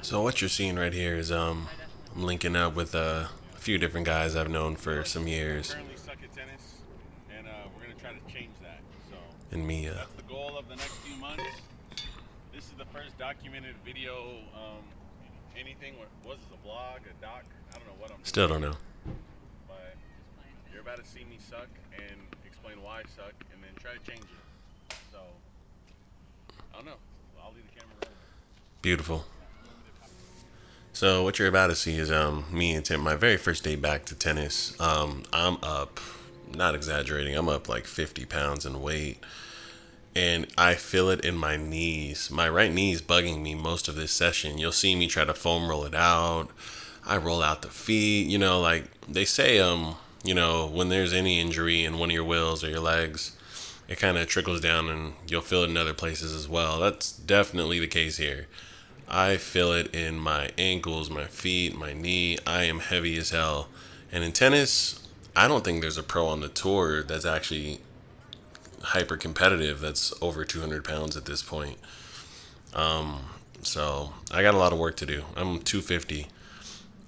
So what you're seeing right here is I'm linking up with a few different guys I've known for some years, Currently suck at tennis, and we're gonna try to change that. So and me. that's the goal of the next few months. This is the first documented video. Anything? What was this? A vlog? A doc? I don't know what I'm Still doing, don't know. but you're about to see me suck and explain why I suck, and then try to change it. So I don't know. I'll leave the camera rolling. Beautiful. So what you're about to see is me and Tim, my very first day back to tennis. I'm up, not exaggerating, I'm up like 50 pounds in weight, and I feel it in my knees. My right knee is bugging me most of this session. You'll see me try to foam roll it out. I roll out the feet. Like they say, when there's any injury in one of your wheels or your legs, it kind of trickles down and you'll feel it in other places as well. That's definitely the case here. I feel it in my ankles, my feet, my knee. I am heavy as hell. And in tennis, I don't think there's a pro on the tour that's actually hyper competitive that's over 200 pounds at this point. So I got a lot of work to do. I'm 250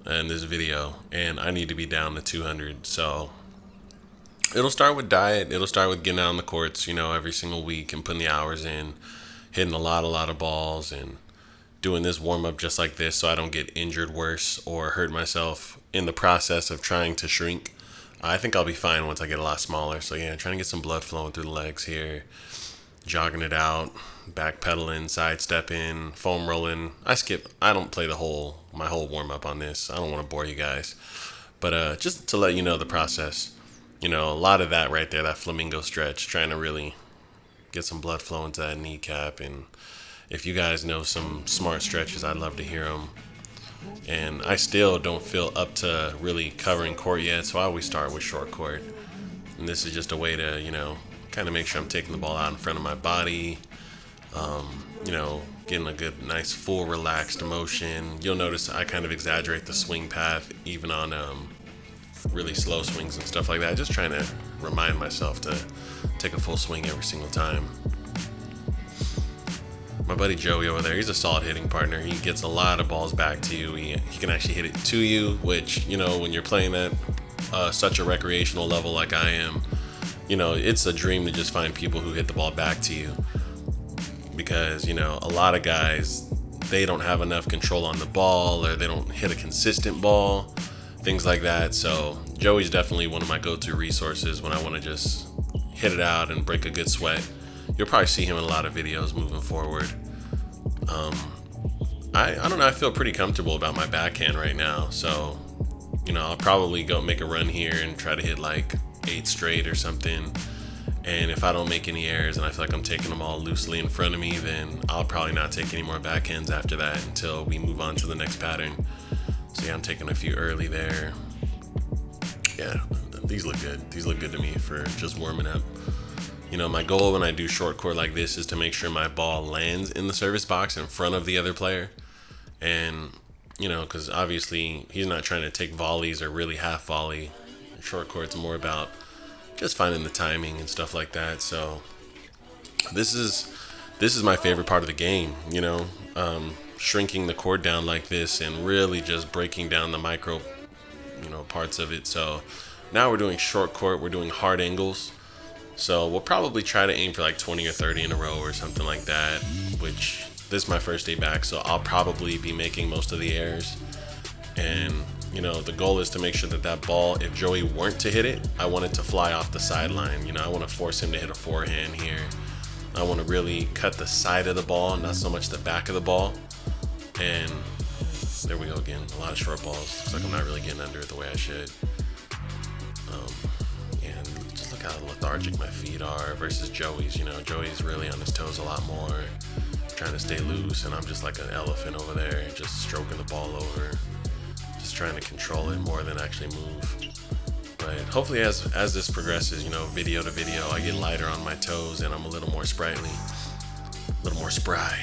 in this video, and I need to be down to 200. So it'll start with diet. It'll start with getting out on the courts, every single week and putting the hours in, hitting a lot of balls, and doing this warm up just like this so I don't get injured worse or hurt myself in the process of trying to shrink. I think I'll be fine once I get a lot smaller. So yeah, trying to get some blood flowing through the legs here, jogging it out, back pedaling, sidestepping, foam rolling. I don't play my whole warm up on this. I don't want to bore you guys. But just to let you know the process, a lot of that right there, that flamingo stretch, trying to really get some blood flowing to that kneecap. And if you guys know some smart stretches, I'd love to hear them. And I still don't feel up to really covering court yet, so I always start with short court. And this is just a way to, kind of make sure I'm taking the ball out in front of my body, getting a good, nice, full, relaxed motion. You'll notice I kind of exaggerate the swing path, even on really slow swings and stuff like that. Just trying to remind myself to take a full swing every single time. My buddy Joey over there, he's a solid hitting partner. He gets a lot of balls back to you. He can actually hit it to you, which, when you're playing at such a recreational level like I am, it's a dream to just find people who hit the ball back to you. Because, a lot of guys, they don't have enough control on the ball, or they don't hit a consistent ball, things like that. So Joey's definitely one of my go-to resources when I want to just hit it out and break a good sweat. You'll probably see him in a lot of videos moving forward. I don't know, I feel pretty comfortable about my backhand right now. So, I'll probably go make a run here and try to hit like 8 straight or something. And if I don't make any errors and I feel like I'm taking them all loosely in front of me, then I'll probably not take any more backhands after that until we move on to the next pattern. So yeah, I'm taking a few early there. Yeah, these look good. These look good to me for just warming up. My goal when I do short court like this is to make sure my ball lands in the service box in front of the other player. And, because obviously he's not trying to take volleys or really half volley. Short court's more about just finding the timing and stuff like that. So this is my favorite part of the game, shrinking the court down like this and really just breaking down the micro, parts of it. So now we're doing short court. We're doing hard angles. So we'll probably try to aim for like 20 or 30 in a row or something like that, which this is my first day back, so I'll probably be making most of the errors. And, the goal is to make sure that ball, if Joey weren't to hit it, I want it to fly off the sideline. I want to force him to hit a forehand here. I want to really cut the side of the ball, not so much the back of the ball. And there we go again, a lot of short balls. Looks like I'm not really getting under it the way I should. Look how lethargic my feet are versus Joey's. Joey's really on his toes a lot more, trying to stay loose, and I'm just like an elephant over there, just stroking the ball over, just trying to control it more than actually move. But hopefully as this progresses, video to video, I get lighter on my toes and I'm a little more sprightly, a little more spry.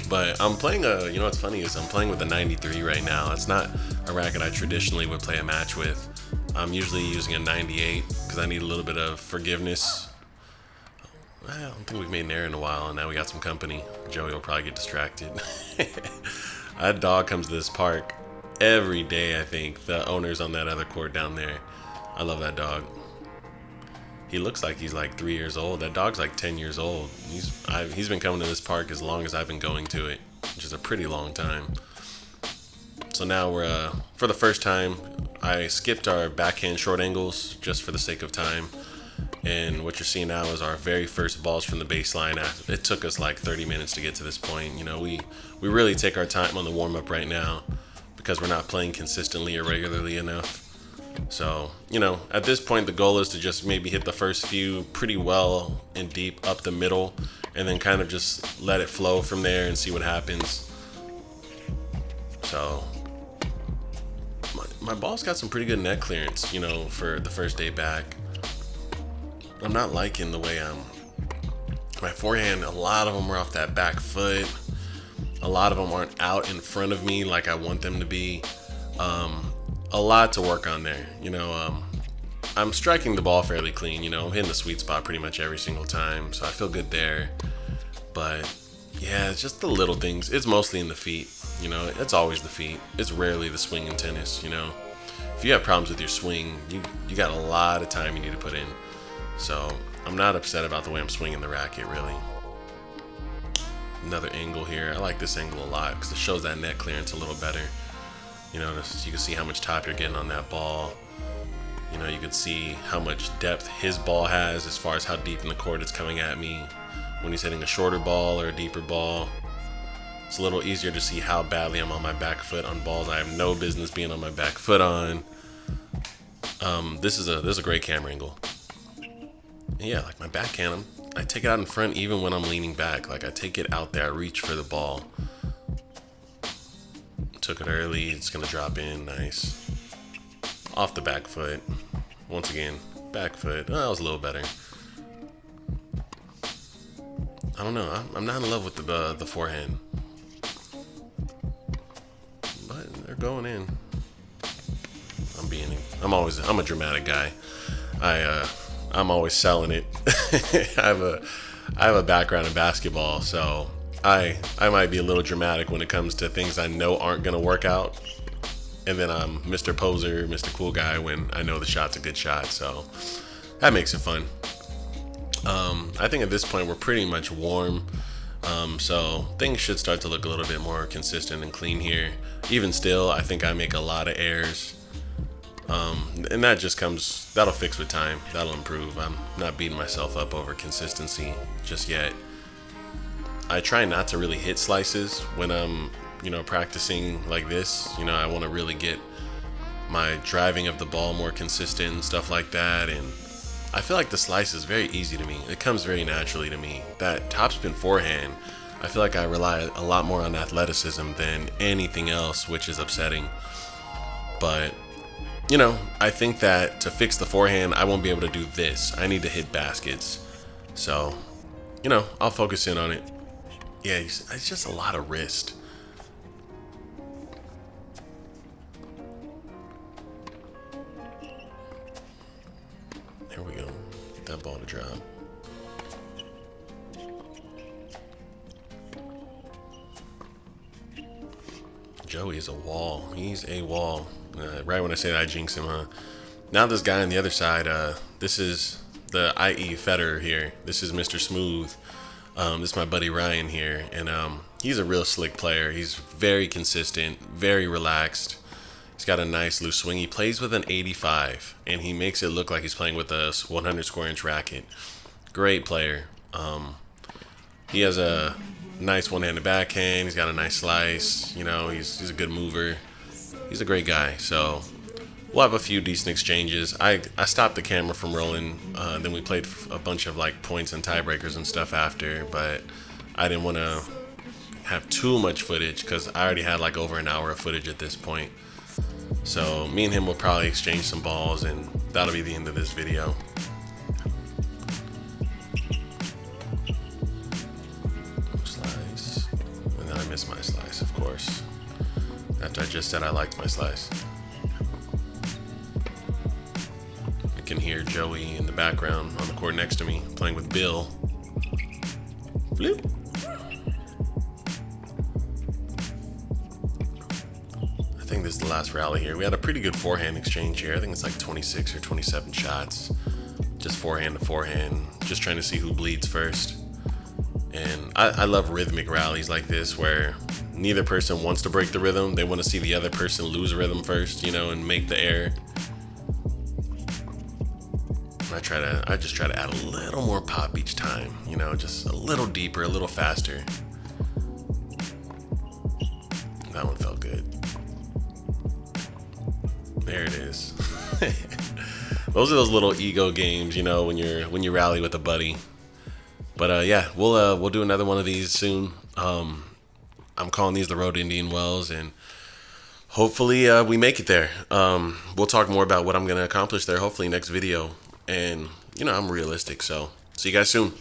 But I'm playing what's funny is I'm playing with a 93 right now. It's not a racket I traditionally would play a match with. I'm usually using a 98 because I need a little bit of forgiveness I don't think we've made an error in a while, and now we got some company. Joey will probably get distracted. That dog comes to this park every day, I think. The owner's on that other court down there. I love that dog. He looks like he's like 3 years old. That dog's like 10 years old. He's been coming to this park as long as I've been going to it, which is a pretty long time. So now we're, for the first time, I skipped our backhand short angles just for the sake of time. And what you're seeing now is our very first balls from the baseline. It took us like 30 minutes to get to this point. You know, we really take our time on the warm-up right now because we're not playing consistently or regularly enough. So, you know, at this point, the goal is to just maybe hit the first few pretty well and deep up the middle, and then kind of just let it flow from there and see what happens. So, my ball's got some pretty good net clearance, you know, for the first day back. I'm not liking the way my forehand, a lot of them were off that back foot. A lot of them aren't out in front of me like I want them to be. A lot to work on there. You know, I'm striking the ball fairly clean. You know, I'm hitting the sweet spot pretty much every single time, so I feel good there. But yeah, it's just the little things. It's mostly in the feet. You know, it's always the feet. It's rarely the swing in tennis. You know, if you have problems with your swing, you got a lot of time you need to put in. So I'm not upset about the way I'm swinging the racket, really. Another angle here. I like this angle a lot because it shows that net clearance a little better. You know, you can see how much top you're getting on that ball. You know, you can see how much depth his ball has as far as how deep in the court it's coming at me. When he's hitting a shorter ball or a deeper ball, it's a little easier to see how badly I'm on my back foot on balls I have no business being on my back foot on. This is a great camera angle. Yeah, like my backhand, I take it out in front even when I'm leaning back. Like I take it out there, I reach for the ball. Took it early, it's gonna drop in, nice. Off the back foot. Once again, back foot. Oh, that was a little better. I don't know, I'm not in love with the forehand. But they're going in. I'm a dramatic guy. I'm always selling it. I have a background in basketball, so I might be a little dramatic when it comes to things I know aren't gonna work out, and then I'm Mr. Poser, Mr. Cool Guy when I know the shot's a good shot. So that makes it fun. I think at this point we're pretty much warm, so things should start to look a little bit more consistent and clean here. Even still, I think I make a lot of errors. And that'll fix with time. That'll improve. I'm not beating myself up over consistency just yet. I try not to really hit slices when I'm, you know, practicing like this. You know, I want to really get my driving of the ball more consistent and stuff like that. And I feel like the slice is very easy to me. It comes very naturally to me. That topspin forehand, I feel like I rely a lot more on athleticism than anything else, which is upsetting. But you know, I think that to fix the forehand, I won't be able to do this. I need to hit baskets. So, you know, I'll focus in on it. Yeah, it's just a lot of wrist. There we go. Get that ball to drop. Joey is a wall. He's a wall. Right when I say that, I jinx him, huh? Now this guy on the other side, this is the IE Federer here. This is Mr. Smooth. This is my buddy Ryan here, and he's a real slick player. He's very consistent, very relaxed. He's got a nice loose swing. He plays with an 85, and he makes it look like he's playing with a 100 square inch racket. Great player. He has a nice one-handed backhand. He's got a nice slice. You know, he's a good mover. He's a great guy. So we'll have a few decent exchanges. I stopped the camera from rolling. Then we played a bunch of like points and tiebreakers and stuff after, but I didn't want to have too much footage because I already had like over an hour of footage at this point. So me and him will probably exchange some balls, and that'll be the end of this video. Slice. And then I missed my slice, of course. After I just said I liked my slice. You can hear Joey in the background on the court next to me playing with Bill. Bloop. I think this is the last rally here. We had a pretty good forehand exchange here. I think it's like 26 or 27 shots. Just forehand to forehand. Just trying to see who bleeds first. And I love rhythmic rallies like this where neither person wants to break the rhythm. They want to see the other person lose rhythm first, you know, and make the error. I just try to add a little more pop each time, you know, just a little deeper, a little faster. That one felt good. There it is. Those are those little ego games, you know, when you rally with a buddy. But yeah, we'll do another one of these soon. I'm calling these the Road to Indian Wells, and hopefully we make it there. We'll talk more about what I'm gonna accomplish there hopefully next video. And you know, I'm realistic, so see you guys soon.